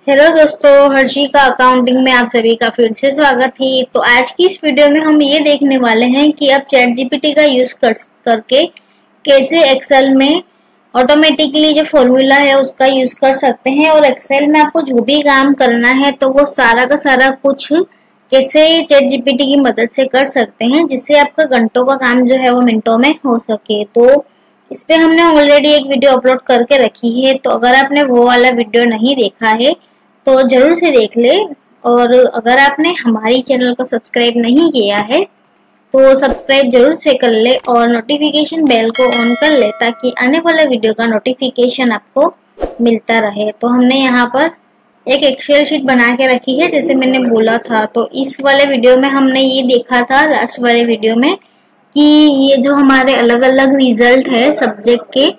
Hello दोस्तों, हर्षी का accounting में आप सभी का फिर से स्वागत है। तो आज की इस वीडियो में हम ये देखने वाले हैं कि आप चैट जीपीटी का यूज करके कैसे एक्सेल में ऑटोमेटिकली जो फॉर्मूला है उसका यूज कर सकते हैं और एक्सेल में आपको जो भी काम करना है तो वो सारा का सारा कुछ कैसे चैट जीपीटी की मदद से कर सकते हैं, जिससे आपका घंटों का काम जो है वो मिनटों में हो सके। तो इस पे हमने ऑलरेडी एक वीडियो अपलोड करके रखी है, तो अगर आपने वो वाला वीडियो नहीं देखा है तो जरूर से देख ले। और अगर आपने हमारी चैनल को सब्सक्राइब नहीं किया है तो सब्सक्राइब जरूर से कर ले और नोटिफिकेशन बेल को ऑन कर ले ताकि आने वाले वीडियो का नोटिफिकेशन आपको मिलता रहे। तो हमने यहाँ पर एक एक्सेल शीट बना के रखी है जैसे मैंने बोला था। तो इस वाले वीडियो में हमने ये देखा था लास्ट वाले वीडियो में कि ये जो हमारे अलग अलग रिजल्ट है सब्जेक्ट के,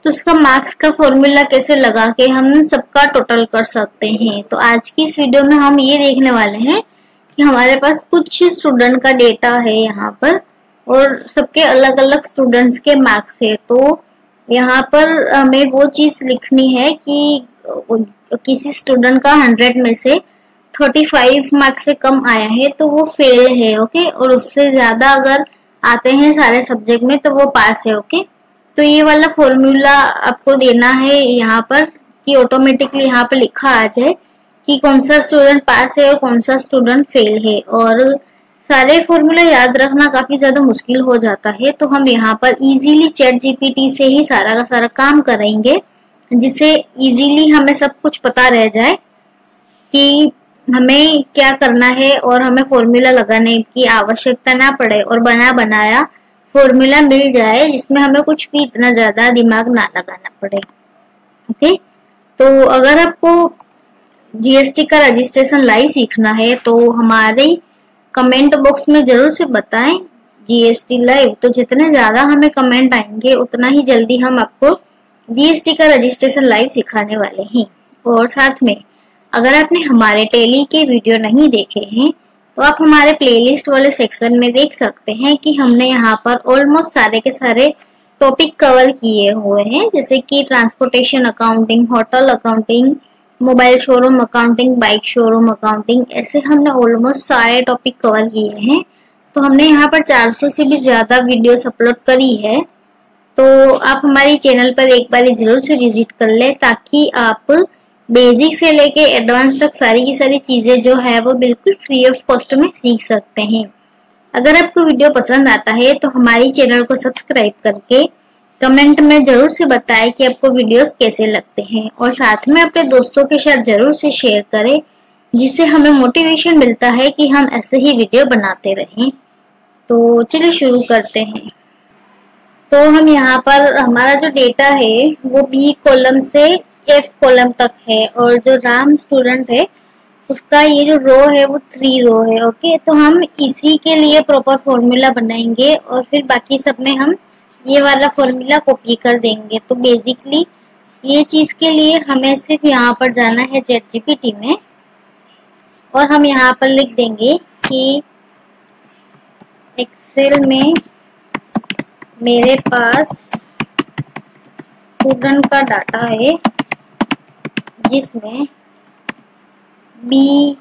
तो उसका मार्क्स का फॉर्मूला कैसे लगा के हम सबका टोटल कर सकते हैं। तो आज की इस वीडियो में हम ये देखने वाले हैं कि हमारे पास कुछ स्टूडेंट का डेटा है यहाँ पर और सबके अलग अलग स्टूडेंट्स के मार्क्स है। तो यहाँ पर हमें वो चीज लिखनी है कि किसी स्टूडेंट का 100 में से 35 मार्क्स से कम आया है तो वो फेल है, ओके, और उससे ज्यादा अगर आते हैं सारे सब्जेक्ट में तो वो पास है, ओके। तो ये वाला फॉर्मूला आपको देना है यहाँ पर कि ऑटोमेटिकली यहाँ पर लिखा आ जाए कि कौन सा स्टूडेंट पास है और कौन सा स्टूडेंट फेल है। और सारे फॉर्मूला याद रखना काफी ज्यादा मुश्किल हो जाता है, तो हम यहाँ पर इजीली चैट जीपीटी से ही सारा का सारा काम करेंगे, जिससे इजीली हमें सब कुछ पता रह जाए कि हमें क्या करना है और हमें फॉर्मूला लगाने की आवश्यकता ना पड़े और बना बनाया फॉर्मूला मिल जाए जिसमें हमें कुछ भी इतना ज्यादा दिमाग ना लगाना पड़े, ओके। तो अगर आपको जीएसटी का रजिस्ट्रेशन लाइव सीखना है तो हमारे कमेंट बॉक्स में जरूर से बताएं जीएसटी लाइव। तो जितने ज्यादा हमें कमेंट आएंगे उतना ही जल्दी हम आपको जीएसटी का रजिस्ट्रेशन लाइव सिखाने वाले हैं। और साथ में अगर आपने हमारे टेली के वीडियो नहीं देखे हैं तो आप हमारे प्लेलिस्ट वाले सेक्शन में देख सकते हैं कि हमने यहाँ पर ऑलमोस्ट सारे के सारे टॉपिक कवर किए हुए हैं, जैसे कि transportation accounting, hotel accounting, mobile showroom accounting, bike showroom accounting, ऐसे हमने ऑलमोस्ट सारे टॉपिक कवर किए हैं। तो हमने यहाँ पर 400 से भी ज्यादा वीडियोस अपलोड करी है। तो आप हमारी चैनल पर एक बार जरूर से विजिट कर ले ताकि आप बेसिक से लेके एडवांस तक सारी की सारी चीजें जो है वो बिल्कुल फ्री ऑफ कॉस्ट में सीख सकते हैं। अगर आपको वीडियो पसंद आता है तो हमारी चैनल को सब्सक्राइब करके कमेंट में जरूर से बताएं कि आपको वीडियोस कैसे लगते हैं और साथ में अपने दोस्तों के साथ जरूर से शेयर करें, जिससे हमें मोटिवेशन मिलता है कि हम ऐसे ही वीडियो बनाते रहें। तो चलिए शुरू करते हैं। तो हम यहाँ पर हमारा जो डेटा है वो बी कॉलम से एफ कॉलम तक है और जो राम स्टूडेंट है उसका ये जो रो है वो 3 रो है, ओके। तो हम इसी के लिए प्रॉपर फॉर्मूला बनाएंगे और फिर बाकी सब में हम ये वाला फॉर्मूला कॉपी कर देंगे। तो बेसिकली ये चीज के लिए हमें सिर्फ यहाँ पर जाना है चैट जीपीटी में और हम यहाँ पर लिख देंगे कि एक्सेल में मेरे पास स्टूडेंट का डाटा है जिसमें बी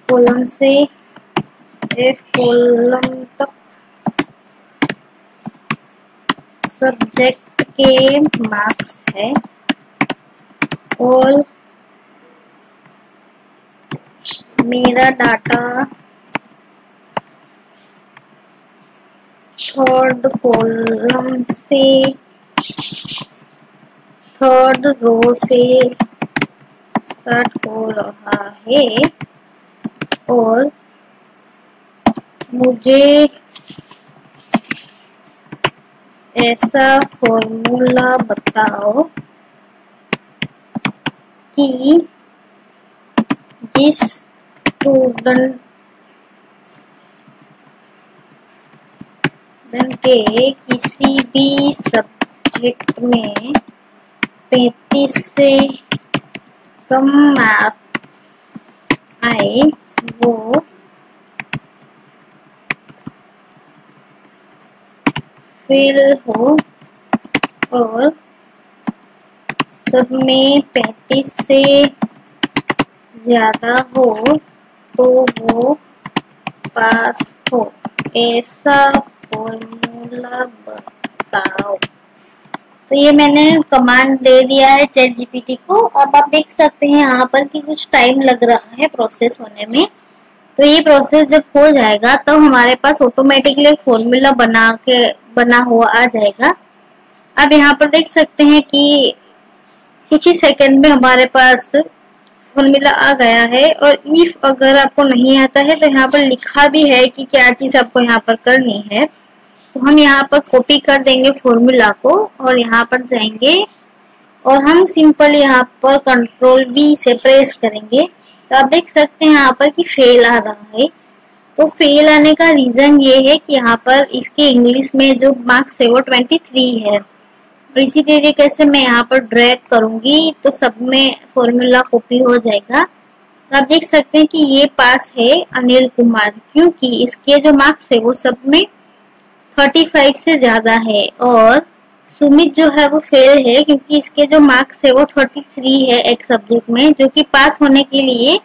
कॉलम से एफ कॉलम तक सब्जेक्ट के मार्क्स है और मेरा डाटा थर्ड कॉलम से थर्ड रो से स्टार्ट हो रहा है और मुझे ऐसा फॉर्मूला बताओ कि जिस स्टूडेंट के किसी भी सब्जेक्ट में 35 से कम मार्क्स आए वो फेल हो और सब में 35 से ज्यादा हो तो वो पास हो, ऐसा फॉर्मूला बताओ। तो ये मैंने कमांड दे दिया है चैट जीपीटी को। अब आप देख सकते हैं यहाँ पर कि कुछ टाइम लग रहा है प्रोसेस होने में। तो ये प्रोसेस जब हो जाएगा तो हमारे पास ऑटोमेटिकली फॉर्मूला बना हुआ आ जाएगा। अब यहाँ पर देख सकते हैं कि कुछ ही सेकंड में हमारे पास फॉर्मूला आ गया है। और इफ अगर आपको नहीं आता है तो यहाँ पर लिखा भी है कि क्या चीज आपको यहाँ पर करनी है। तो हम यहाँ पर कॉपी कर देंगे फॉर्मूला को और यहाँ पर जाएंगे और हम सिंपल यहाँ पर कंट्रोल V से प्रेस करेंगे। तो आप देख सकते हैं यहाँ पर कि फेल आ रहा है। तो फेल आने का रीजन ये है कि यहाँ पर इसके इंग्लिश में जो मार्क्स है वो 23 है। और इसी तरीके से मैं यहाँ पर ड्रैग करूंगी तो सब में फॉर्मूला कॉपी हो जाएगा। तो आप देख सकते हैं कि ये पास है अनिल कुमार, क्योंकि इसके जो मार्क्स है वो सब में 35 से ज्यादा है। और सुमित जो है वो फेल है क्योंकि इसके जो मार्क्स है वो 33 है एक सब्जेक्ट में, जो कि पास होने के लिए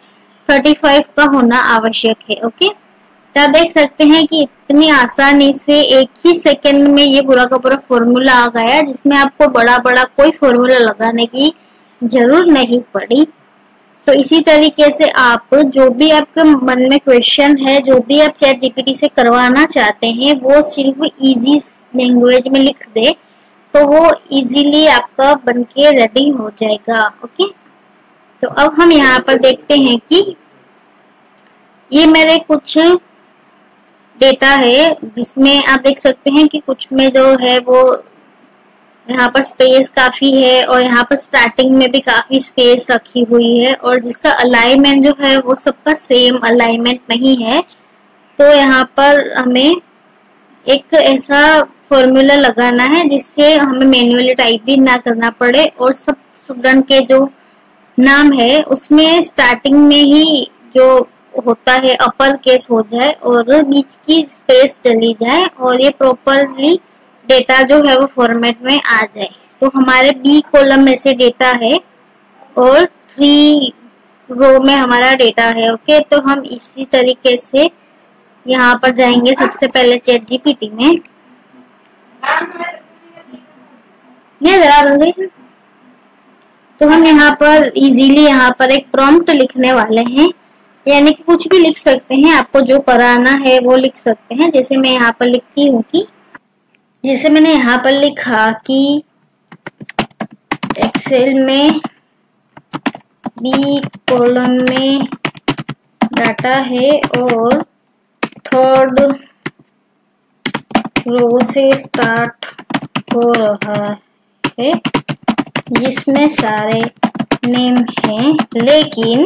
35 का होना आवश्यक है। ओके, तो आप देख सकते हैं कि इतनी आसानी से एक ही सेकंड में ये पूरा का पूरा फॉर्मूला आ गया, जिसमें आपको बड़ा बड़ा कोई फॉर्मूला लगाने की जरूरत नहीं पड़ी। तो इसी तरीके से आप जो भी आपके मन में क्वेश्चन है, जो भी आप चैट जीपीटी से करवाना चाहते हैं, वो सिर्फ इजी लैंग्वेज में लिख दे तो वो इजीली आपका बनके रेडी हो जाएगा। ओके, तो अब हम यहाँ पर देखते हैं कि ये मेरे कुछ डेटा है जिसमें आप देख सकते हैं कि कुछ में जो है वो यहाँ पर स्पेस काफी है और यहाँ पर स्टार्टिंग में भी काफी स्पेस रखी हुई है, और जिसका अलाइनमेंट जो है वो सबका सेम अलाइनमेंट नहीं है। तो यहाँ पर हमें एक ऐसा फॉर्मूला लगाना है जिससे हमें मैन्युअली टाइप भी ना करना पड़े और सब स्टूडेंट के जो नाम है उसमें स्टार्टिंग में ही जो होता है अपर केस हो जाए और बीच की स्पेस चली जाए और ये प्रॉपरली डेटा जो है वो फॉर्मेट में आ जाए। तो हमारे बी कॉलम में से डेटा है और 3 रो में हमारा डेटा है। ओके, तो हम इसी तरीके से यहाँ पर जाएंगे सबसे पहले चैट जीपीटी में। तो हम यहाँ पर इजीली यहाँ पर एक प्रॉम्प्ट लिखने वाले हैं, यानी कि कुछ भी लिख सकते हैं, आपको जो कराना है वो लिख सकते हैं। जैसे मैं यहाँ पर लिखती हूँ कि जैसे मैंने यहाँ पर लिखा कि एक्सेल में बी कॉलम में डाटा है और 3rd रो से स्टार्ट हो रहा है जिसमें सारे नेम हैं, लेकिन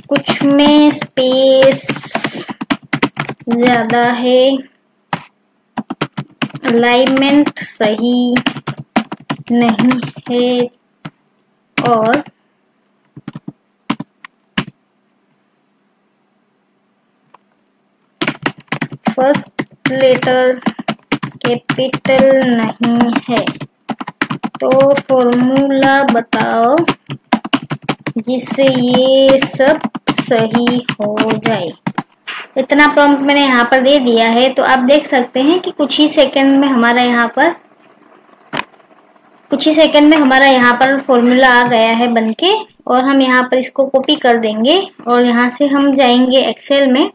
कुछ में स्पेस ज्यादा है, अलाइनमेंट सही नहीं है और फर्स्ट लेटर कैपिटल नहीं है। तो फॉर्मूला बताओ जिससे ये सब सही हो जाए। इतना प्रॉम्प्ट मैंने यहाँ पर दे दिया है। तो आप देख सकते हैं कि कुछ ही सेकंड में हमारा यहाँ पर फॉर्मूला आ गया है बनके, और हम यहाँ पर इसको कॉपी कर देंगे और यहाँ से हम जाएंगे एक्सेल में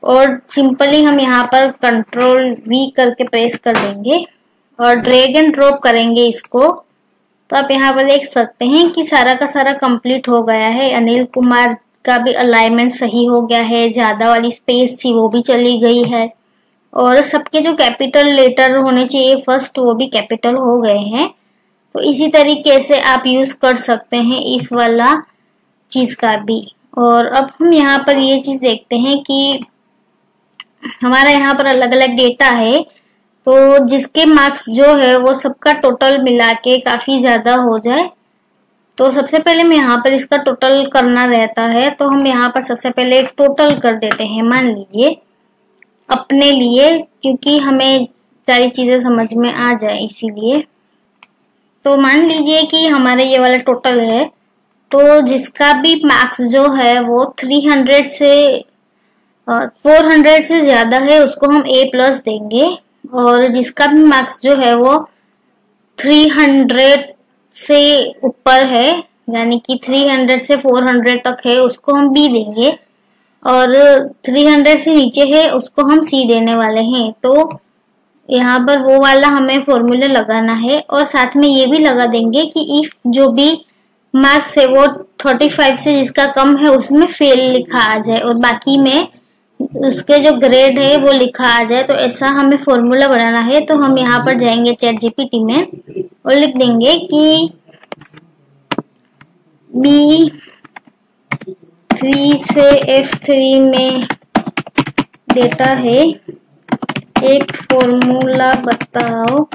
और सिंपली हम यहाँ पर कंट्रोल V करके प्रेस कर देंगे और ड्रैग एंड ड्रॉप करेंगे इसको। तो आप यहाँ पर देख सकते हैं कि सारा का सारा कंप्लीट हो गया है। अनिल कुमार का भी अलाइनमेंट सही हो गया है, ज्यादा वाली स्पेस थी वो भी चली गई है और सबके जो कैपिटल लेटर होने चाहिए फर्स्ट वो भी कैपिटल हो गए हैं। तो इसी तरीके से आप यूज कर सकते हैं इस वाला चीज का भी। और अब हम यहाँ पर ये चीज देखते हैं कि हमारा यहाँ पर अलग अलग डेटा है, तो जिसके मार्क्स जो है वो सबका टोटल मिला के काफी ज्यादा हो जाए। तो सबसे पहले मैं यहाँ पर इसका टोटल करना रहता है, तो हम यहाँ पर सबसे पहले एक टोटल कर देते हैं, मान लीजिए अपने लिए, क्योंकि हमें सारी चीजें समझ में आ जाए इसीलिए। तो मान लीजिए कि हमारे ये वाला टोटल है, तो जिसका भी मार्क्स जो है वो 300 से 400 से ज्यादा है उसको हम A+ देंगे, और जिसका भी मार्क्स जो है वो 300 से ऊपर है, यानी कि 300 से 400 तक है, उसको हम B देंगे, और 300 से नीचे है उसको हम C देने वाले हैं। तो यहाँ पर वो वाला हमें फॉर्मूला लगाना है, और साथ में ये भी लगा देंगे कि इफ जो भी मार्क्स है वो 35 से जिसका कम है उसमें फेल लिखा आ जाए, और बाकी में उसके जो ग्रेड है वो लिखा आ जाए। तो ऐसा हमें फॉर्मूला बनाना है। तो हम यहाँ पर जाएंगे चैट जीपीटी में और लिख देंगे कि B3 से F3 में डेटा है, एक फॉर्मूला बताओ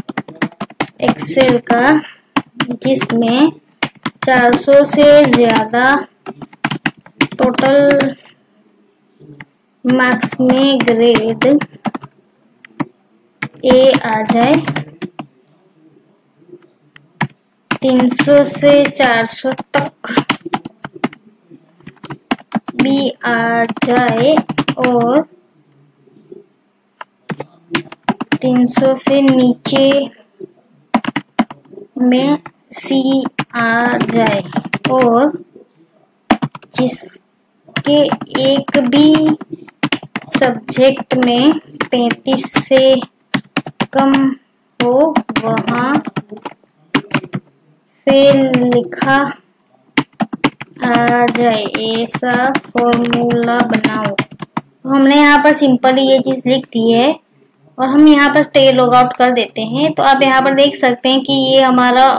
एक्सेल का जिसमें 400 से ज्यादा टोटल मार्क्स में ग्रेड A आ जाए, 300 से 400 तक B आ जाए, और 300 से नीचे में C आ जाए, और जिसके एक भी सब्जेक्ट में 35 से कम हो वहाँ फेल लिखा आ जाए। ऐसा फॉर्मूला बनाओ। तो हमने यहाँ पर सिंपली ये चीज लिख दी है, और हम यहाँ पर स्टे लॉग आउट कर देते हैं। तो आप यहाँ पर देख सकते हैं कि ये हमारा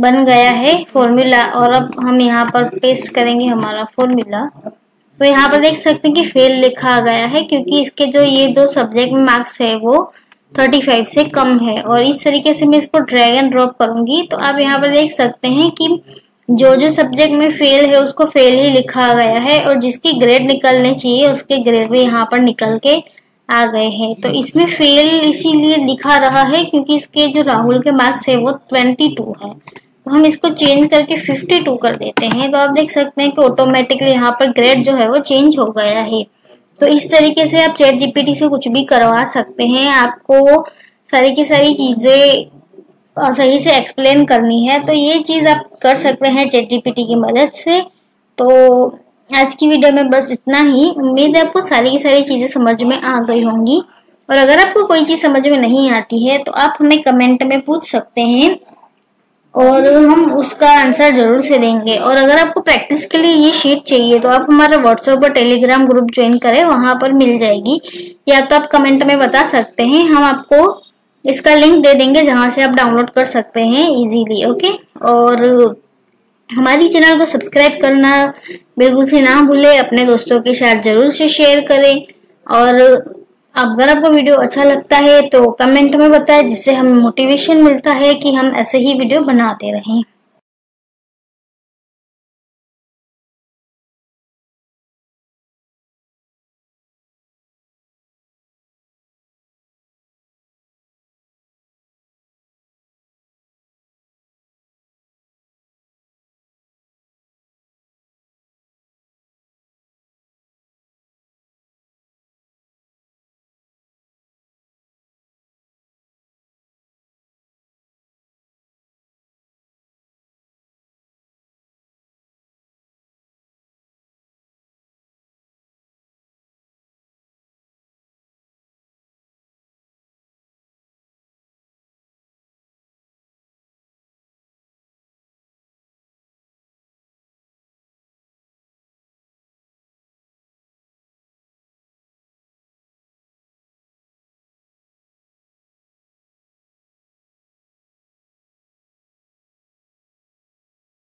बन गया है फॉर्मूला, और अब हम यहाँ पर पेस्ट करेंगे हमारा फॉर्मूला। तो यहाँ पर देख सकते हैं कि फेल लिखा आ गया है, क्योंकि इसके जो ये दो सब्जेक्ट में मार्क्स है वो 35 से कम है। और इस तरीके से मैं इसको ड्रैग एंड ड्रॉप करूंगी, तो आप यहाँ पर देख सकते हैं कि जो जो सब्जेक्ट में फेल है उसको फेल ही लिखा गया है, और जिसकी ग्रेड निकलने चाहिए उसके ग्रेड भी यहाँ पर निकल के आ गए हैं। तो इसमें फेल इसीलिए दिखा रहा है क्योंकि इसके जो राहुल के मार्क्स है वो 22 है। तो हम इसको चेंज करके 52 कर देते हैं। तो आप देख सकते हैं कि ऑटोमेटिकली यहाँ पर ग्रेड जो है वो चेंज हो गया है। तो इस तरीके से आप चैट जीपीटी से कुछ भी करवा सकते हैं। आपको सारी की सारी चीजें सही से एक्सप्लेन करनी है, तो ये चीज आप कर सकते हैं चैट जीपीटी की मदद से। तो आज की वीडियो में बस इतना ही। उम्मीद है आपको सारी की सारी चीजें समझ में आ गई होंगी, और अगर आपको कोई चीज समझ में नहीं आती है तो आप हमें कमेंट में पूछ सकते हैं, और हम उसका आंसर जरूर से देंगे। और अगर आपको प्रैक्टिस के लिए ये शीट चाहिए तो आप हमारा व्हाट्सएप और टेलीग्राम ग्रुप ज्वाइन करें, वहां पर मिल जाएगी, या तो आप कमेंट में बता सकते हैं, हम आपको इसका लिंक दे देंगे जहां से आप डाउनलोड कर सकते हैं इजीली। ओके, और हमारी चैनल को सब्सक्राइब करना बिल्कुल से ना भूले, अपने दोस्तों के साथ जरूर से शेयर करें, और अगर आपको वीडियो अच्छा लगता है तो कमेंट में बताएं, जिससे हमें मोटिवेशन मिलता है कि हम ऐसे ही वीडियो बनाते रहें।